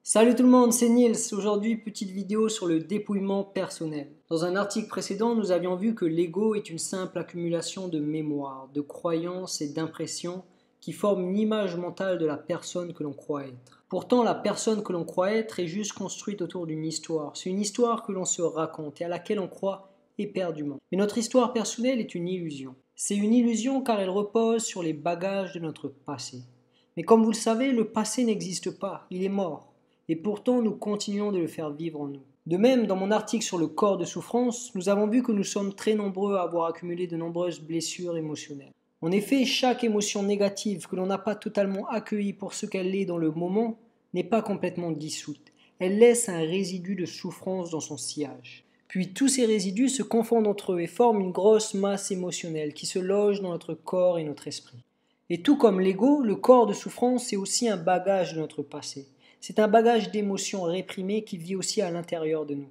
Salut tout le monde, c'est Niels. Aujourd'hui, petite vidéo sur le dépouillement personnel. Dans un article précédent, nous avions vu que l'ego est une simple accumulation de mémoires, de croyances et d'impressions qui forment une image mentale de la personne que l'on croit être. Pourtant, la personne que l'on croit être est juste construite autour d'une histoire. C'est une histoire que l'on se raconte et à laquelle on croit éperdument. Mais notre histoire personnelle est une illusion. C'est une illusion car elle repose sur les bagages de notre passé. Mais comme vous le savez, le passé n'existe pas, il est mort. Et pourtant nous continuons de le faire vivre en nous. De même, dans mon article sur le corps de souffrance, nous avons vu que nous sommes très nombreux à avoir accumulé de nombreuses blessures émotionnelles. En effet, chaque émotion négative que l'on n'a pas totalement accueillie pour ce qu'elle est dans le moment n'est pas complètement dissoute. Elle laisse un résidu de souffrance dans son sillage. Puis tous ces résidus se confondent entre eux et forment une grosse masse émotionnelle qui se loge dans notre corps et notre esprit. Et tout comme l'ego, le corps de souffrance est aussi un bagage de notre passé. C'est un bagage d'émotions réprimées qui vit aussi à l'intérieur de nous.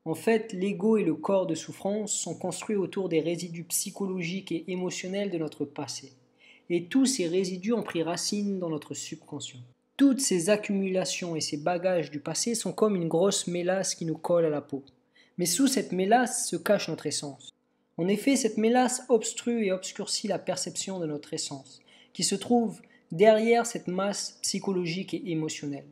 En fait, l'ego et le corps de souffrance sont construits autour des résidus psychologiques et émotionnels de notre passé. Et tous ces résidus ont pris racine dans notre subconscient. Toutes ces accumulations et ces bagages du passé sont comme une grosse mélasse qui nous colle à la peau. Mais sous cette mélasse se cache notre essence. En effet, cette mélasse obstrue et obscurcit la perception de notre essence, qui se trouve derrière cette masse psychologique et émotionnelle.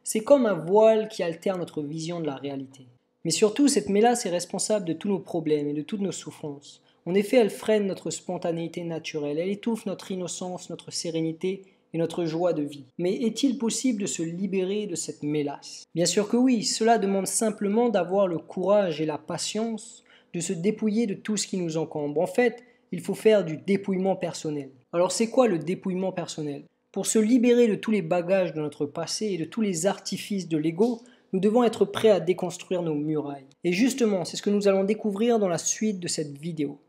C'est comme un voile qui altère notre vision de la réalité. Mais surtout, cette mélasse est responsable de tous nos problèmes et de toutes nos souffrances. En effet, elle freine notre spontanéité naturelle, elle étouffe notre innocence, notre sérénité et notre joie de vie. Mais est-il possible de se libérer de cette mélasse? Bien sûr que oui, cela demande simplement d'avoir le courage et la patience de se dépouiller de tout ce qui nous encombre. En fait, il faut faire du dépouillement personnel. Alors c'est quoi le dépouillement personnel? Pour se libérer de tous les bagages de notre passé et de tous les artifices de l'ego, nous devons être prêts à déconstruire nos murailles. Et justement, c'est ce que nous allons découvrir dans la suite de cette vidéo.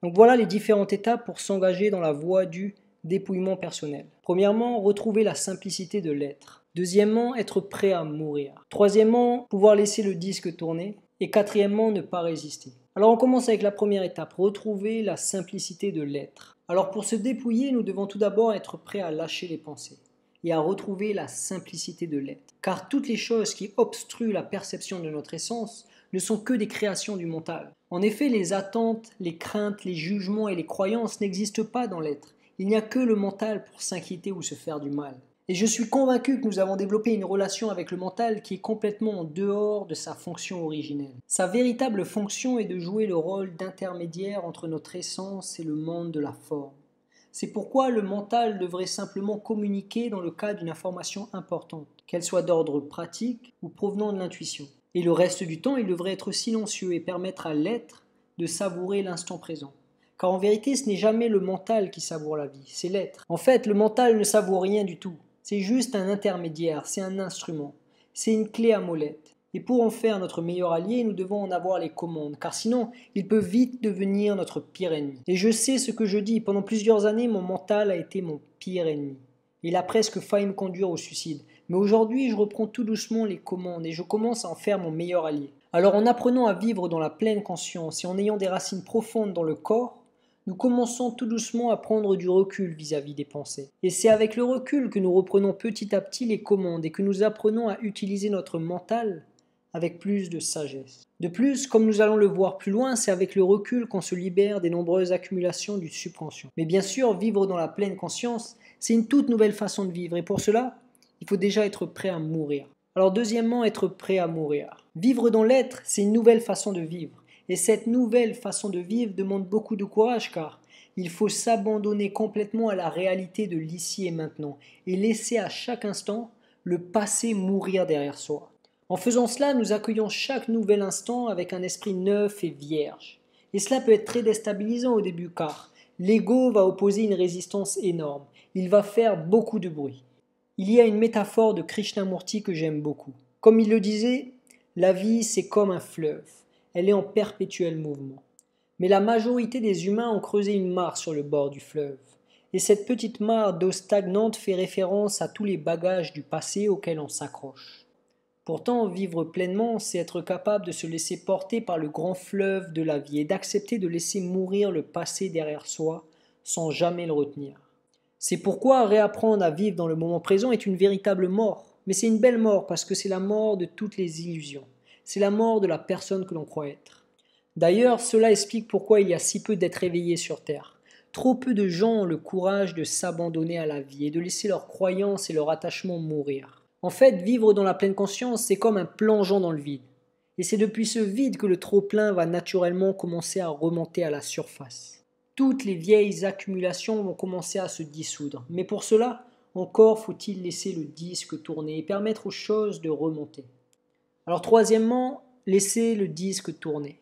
Donc voilà les différentes étapes pour s'engager dans la voie du dépouillement personnel. Premièrement, retrouver la simplicité de l'être. Deuxièmement, être prêt à mourir. Troisièmement, pouvoir laisser le disque tourner. Et quatrièmement, ne pas résister. Alors on commence avec la première étape, retrouver la simplicité de l'être. Alors pour se dépouiller, nous devons tout d'abord être prêts à lâcher les pensées et à retrouver la simplicité de l'être. Car toutes les choses qui obstruent la perception de notre essence ne sont que des créations du mental. En effet, les attentes, les craintes, les jugements et les croyances n'existent pas dans l'être. Il n'y a que le mental pour s'inquiéter ou se faire du mal. Et je suis convaincu que nous avons développé une relation avec le mental qui est complètement en dehors de sa fonction originelle. Sa véritable fonction est de jouer le rôle d'intermédiaire entre notre essence et le monde de la forme. C'est pourquoi le mental devrait simplement communiquer dans le cas d'une information importante, qu'elle soit d'ordre pratique ou provenant de l'intuition. Et le reste du temps, il devrait être silencieux et permettre à l'être de savourer l'instant présent. Car en vérité, ce n'est jamais le mental qui savoure la vie, c'est l'être. En fait, le mental ne savoure rien du tout. C'est juste un intermédiaire, c'est un instrument, c'est une clé à molette. Et pour en faire notre meilleur allié, nous devons en avoir les commandes, car sinon, il peut vite devenir notre pire ennemi. Et je sais ce que je dis, pendant plusieurs années, mon mental a été mon pire ennemi. Il a presque failli me conduire au suicide. Mais aujourd'hui, je reprends tout doucement les commandes et je commence à en faire mon meilleur allié. Alors en apprenant à vivre dans la pleine conscience et en ayant des racines profondes dans le corps, nous commençons tout doucement à prendre du recul vis-à-vis des pensées. Et c'est avec le recul que nous reprenons petit à petit les commandes et que nous apprenons à utiliser notre mental avec plus de sagesse. De plus, comme nous allons le voir plus loin, c'est avec le recul qu'on se libère des nombreuses accumulations du subconscient. Mais bien sûr, vivre dans la pleine conscience, c'est une toute nouvelle façon de vivre et pour cela, il faut déjà être prêt à mourir. Alors deuxièmement, être prêt à mourir. Vivre dans l'être, c'est une nouvelle façon de vivre. Et cette nouvelle façon de vivre demande beaucoup de courage car il faut s'abandonner complètement à la réalité de l'ici et maintenant et laisser à chaque instant le passé mourir derrière soi. En faisant cela, nous accueillons chaque nouvel instant avec un esprit neuf et vierge. Et cela peut être très déstabilisant au début car l'ego va opposer une résistance énorme. Il va faire beaucoup de bruit. Il y a une métaphore de Krishnamurti que j'aime beaucoup. Comme il le disait, la vie c'est comme un fleuve. Elle est en perpétuel mouvement. Mais la majorité des humains ont creusé une mare sur le bord du fleuve. Et cette petite mare d'eau stagnante fait référence à tous les bagages du passé auxquels on s'accroche. Pourtant, vivre pleinement, c'est être capable de se laisser porter par le grand fleuve de la vie et d'accepter de laisser mourir le passé derrière soi sans jamais le retenir. C'est pourquoi réapprendre à vivre dans le moment présent est une véritable mort. Mais c'est une belle mort parce que c'est la mort de toutes les illusions. C'est la mort de la personne que l'on croit être. D'ailleurs, cela explique pourquoi il y a si peu d'êtres éveillés sur Terre. Trop peu de gens ont le courage de s'abandonner à la vie et de laisser leurs croyances et leur attachement mourir. En fait, vivre dans la pleine conscience, c'est comme un plongeon dans le vide. Et c'est depuis ce vide que le trop-plein va naturellement commencer à remonter à la surface. Toutes les vieilles accumulations vont commencer à se dissoudre. Mais pour cela, encore faut-il laisser le disque tourner et permettre aux choses de remonter. Alors troisièmement, laisser le disque tourner.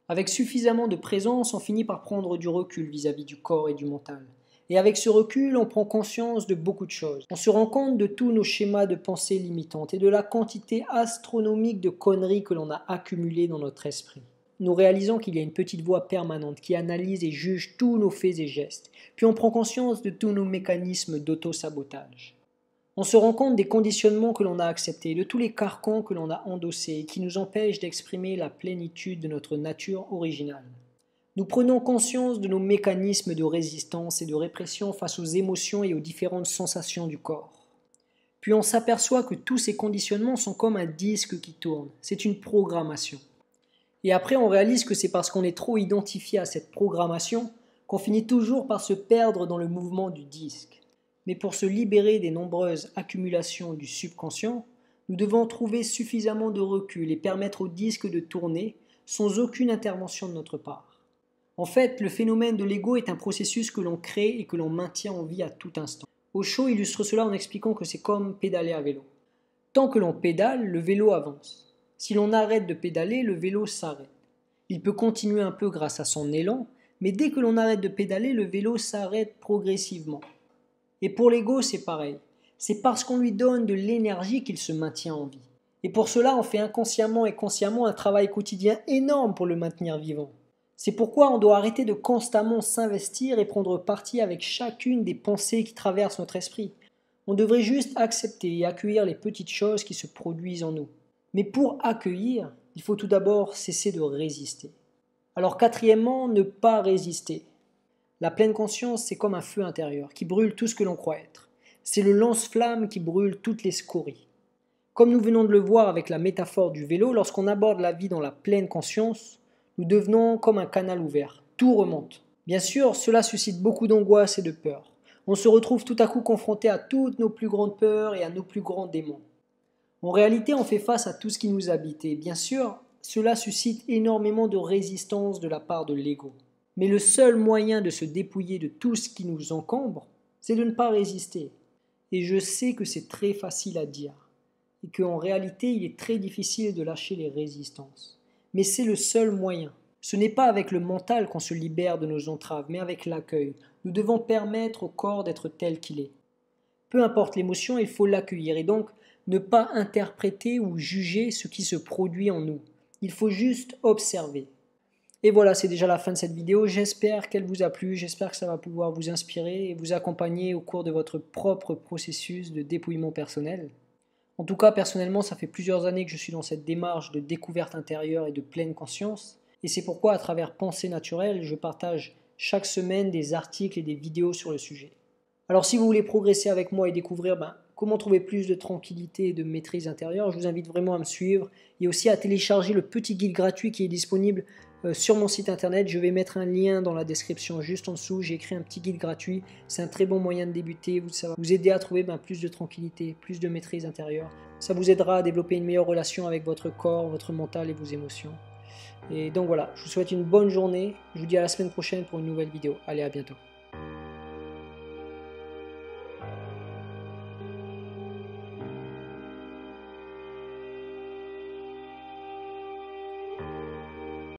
Avec suffisamment de présence, on finit par prendre du recul vis-à-vis du corps et du mental. Et avec ce recul, on prend conscience de beaucoup de choses. On se rend compte de tous nos schémas de pensée limitantes et de la quantité astronomique de conneries que l'on a accumulées dans notre esprit. Nous réalisons qu'il y a une petite voix permanente qui analyse et juge tous nos faits et gestes. Puis on prend conscience de tous nos mécanismes d'auto-sabotage. On se rend compte des conditionnements que l'on a acceptés, de tous les carcans que l'on a endossés et qui nous empêchent d'exprimer la plénitude de notre nature originale. Nous prenons conscience de nos mécanismes de résistance et de répression face aux émotions et aux différentes sensations du corps. Puis on s'aperçoit que tous ces conditionnements sont comme un disque qui tourne, c'est une programmation. Et après on réalise que c'est parce qu'on est trop identifié à cette programmation qu'on finit toujours par se perdre dans le mouvement du disque. Mais pour se libérer des nombreuses accumulations du subconscient, nous devons trouver suffisamment de recul et permettre au disque de tourner sans aucune intervention de notre part. En fait, le phénomène de l'ego est un processus que l'on crée et que l'on maintient en vie à tout instant. Osho illustre cela en expliquant que c'est comme pédaler à vélo. Tant que l'on pédale, le vélo avance. Si l'on arrête de pédaler, le vélo s'arrête. Il peut continuer un peu grâce à son élan, mais dès que l'on arrête de pédaler, le vélo s'arrête progressivement. Et pour l'ego, c'est pareil. C'est parce qu'on lui donne de l'énergie qu'il se maintient en vie. Et pour cela, on fait inconsciemment et consciemment un travail quotidien énorme pour le maintenir vivant. C'est pourquoi on doit arrêter de constamment s'investir et prendre parti avec chacune des pensées qui traversent notre esprit. On devrait juste accepter et accueillir les petites choses qui se produisent en nous. Mais pour accueillir, il faut tout d'abord cesser de résister. Alors quatrièmement, ne pas résister. La pleine conscience, c'est comme un feu intérieur qui brûle tout ce que l'on croit être. C'est le lance-flamme qui brûle toutes les scories. Comme nous venons de le voir avec la métaphore du vélo, lorsqu'on aborde la vie dans la pleine conscience, nous devenons comme un canal ouvert. Tout remonte. Bien sûr, cela suscite beaucoup d'angoisse et de peur. On se retrouve tout à coup confronté à toutes nos plus grandes peurs et à nos plus grands démons. En réalité, on fait face à tout ce qui nous habite et bien sûr, cela suscite énormément de résistance de la part de l'ego. Mais le seul moyen de se dépouiller de tout ce qui nous encombre, c'est de ne pas résister. Et je sais que c'est très facile à dire, et qu'en réalité, il est très difficile de lâcher les résistances. Mais c'est le seul moyen. Ce n'est pas avec le mental qu'on se libère de nos entraves, mais avec l'accueil. Nous devons permettre au corps d'être tel qu'il est. Peu importe l'émotion, il faut l'accueillir, et donc ne pas interpréter ou juger ce qui se produit en nous. Il faut juste observer. Et voilà, c'est déjà la fin de cette vidéo. J'espère qu'elle vous a plu, j'espère que ça va pouvoir vous inspirer et vous accompagner au cours de votre propre processus de dépouillement personnel. En tout cas, personnellement, ça fait plusieurs années que je suis dans cette démarche de découverte intérieure et de pleine conscience. Et c'est pourquoi, à travers Pensée Naturelle, je partage chaque semaine des articles et des vidéos sur le sujet. Alors si vous voulez progresser avec moi et découvrir comment trouver plus de tranquillité et de maîtrise intérieure, je vous invite vraiment à me suivre et aussi à télécharger le petit guide gratuit qui est disponible sur mon site internet. Je vais mettre un lien dans la description juste en dessous. J'ai écrit un petit guide gratuit. C'est un très bon moyen de débuter. Ça va vous aider à trouver plus de tranquillité, plus de maîtrise intérieure. Ça vous aidera à développer une meilleure relation avec votre corps, votre mental et vos émotions. Et donc voilà, je vous souhaite une bonne journée. Je vous dis à la semaine prochaine pour une nouvelle vidéo. Allez, à bientôt.